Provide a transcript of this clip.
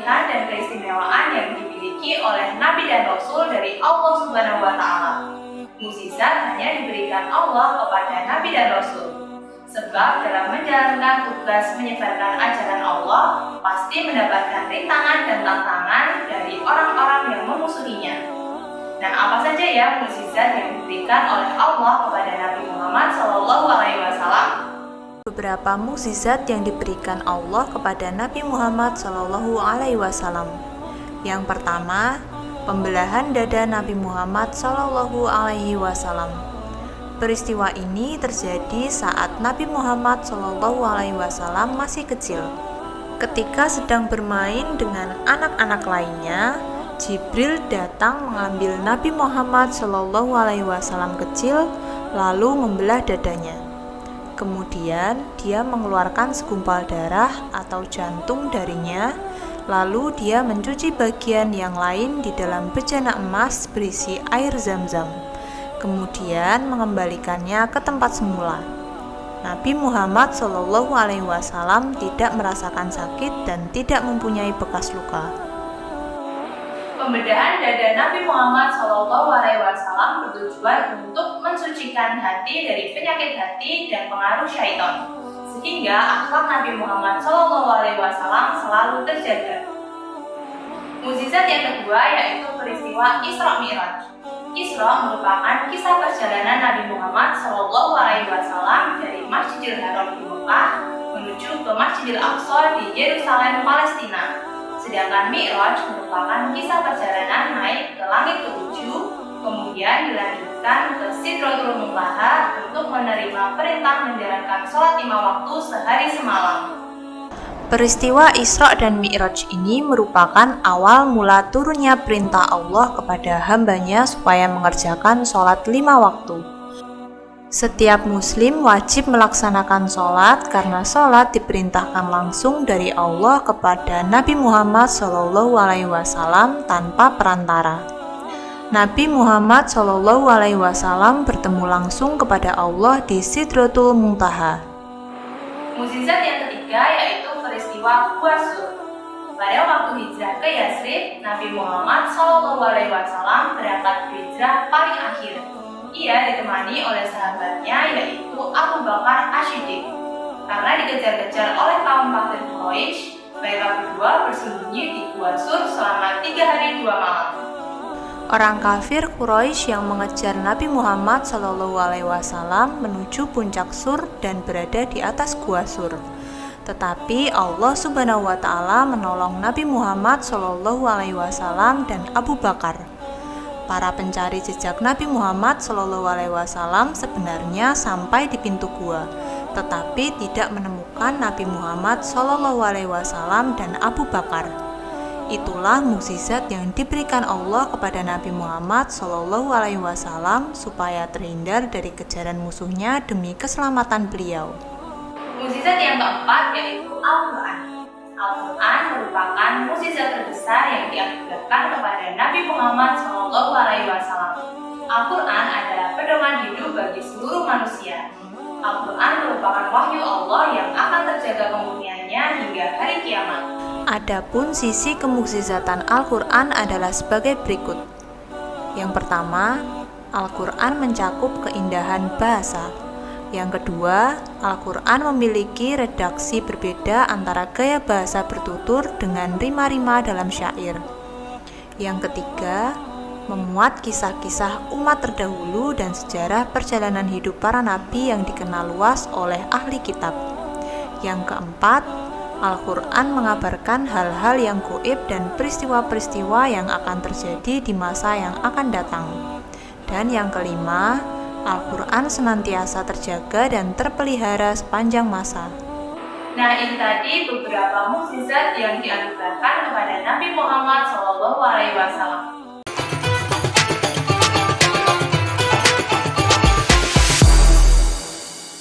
kelebihan dan keistimewaan yang dimiliki oleh Nabi dan Rasul dari Allah Subhanahu wa Ta'ala. Mukjizat hanya diberikan Allah kepada Nabi dan Rasul. Sebab dalam menjalankan tugas menyebarkan ajaran Allah, pasti mendapatkan rintangan dan tantangan dari orang-orang yang memusuhinya. Nah, apa saja ya mukjizat yang diberikan oleh Allah kepada Nabi Muhammad SAW? Beberapa mukjizat yang diberikan Allah kepada Nabi Muhammad SAW. Yang pertama, pembelahan dada Nabi Muhammad SAW. Peristiwa ini terjadi saat Nabi Muhammad SAW masih kecil. Ketika sedang bermain dengan anak-anak lainnya, Jibril datang mengambil Nabi Muhammad SAW kecil, lalu membelah dadanya. Kemudian dia mengeluarkan segumpal darah atau jantung darinya, lalu dia mencuci bagian yang lain di dalam bejana emas berisi air Zam-Zam. Kemudian mengembalikannya ke tempat semula. Nabi Muhammad SAW tidak merasakan sakit dan tidak mempunyai bekas luka. Pembedahan dada Nabi Muhammad SAW bertujuan untuk mensucikan hati dari penyakit hati dan pengaruh syaitan, sehingga akhlak Nabi Muhammad SAW selalu terjaga. Mukjizat yang kedua yaitu peristiwa Isra Mi'raj. Isra merupakan kisah perjalanan Nabi Muhammad SAW dari Masjidil Haram di Mekah menuju ke Masjidil Aqsa di Yerusalem, Palestina. Sedangkan Mi'raj merupakan kisah perjalanan naik ke langit ketujuh, kemudian dilanjutkan ke Sidratul Muntaha untuk menerima perintah menjalankan sholat 5 waktu sehari semalam. Peristiwa Isra dan Mi'raj ini merupakan awal mula turunnya perintah Allah kepada hambanya supaya mengerjakan sholat 5 waktu. Setiap muslim wajib melaksanakan sholat karena sholat diperintahkan langsung dari Allah kepada Nabi Muhammad SAW tanpa perantara. Nabi Muhammad SAW bertemu langsung kepada Allah di Sidratul Muntaha. Mukjizat yang ketiga yaitu peristiwa Gua Sur. Pada waktu hijrah ke Yasrib, Nabi Muhammad SAW berangkat hijrah paling akhir. Ia ditemani oleh sahabatnya yaitu Abu Bakar As-Siddiq. Karena dikejar-kejar oleh kaum kafir Quraisy, mereka berdua bersembunyi di Gua Sur selama 3 hari 2 malam. Orang kafir Quraisy yang mengejar Nabi Muhammad SAW menuju puncak Sur dan berada di atas Gua Sur. Tetapi Allah Subhanahu wa Ta'ala menolong Nabi Muhammad SAW dan Abu Bakar. Para pencari jejak Nabi Muhammad SAW sebenarnya sampai di pintu gua, tetapi tidak menemukan Nabi Muhammad SAW dan Abu Bakar. Itulah mukjizat yang diberikan Allah kepada Nabi Muhammad SAW supaya terhindar dari kejaran musuhnya demi keselamatan beliau. Mukjizat yang keempat yaitu Al-Quran. Al-Quran merupakan mukjizat terbesar yang dianugerahkan kepada Nabi Muhammad SAW. Al-Quran adalah pedoman hidup bagi seluruh manusia. Al-Quran merupakan wahyu Allah yang akan terjaga kemurniannya hingga hari kiamat. Adapun sisi kemukjizatan Al-Quran adalah sebagai berikut. Yang pertama, Al-Quran mencakup keindahan bahasa. Yang kedua, Al-Quran memiliki redaksi berbeda antara gaya bahasa bertutur dengan rima-rima dalam syair. Yang ketiga, memuat kisah-kisah umat terdahulu dan sejarah perjalanan hidup para nabi yang dikenal luas oleh ahli kitab. Yang keempat, Al-Quran mengabarkan hal-hal yang gaib dan peristiwa-peristiwa yang akan terjadi di masa yang akan datang. Dan yang kelima, Al-Quran senantiasa terjaga dan terpelihara sepanjang masa. Nah, ini tadi beberapa mukjizat yang dianugerahkan kepada Nabi Muhammad SAW.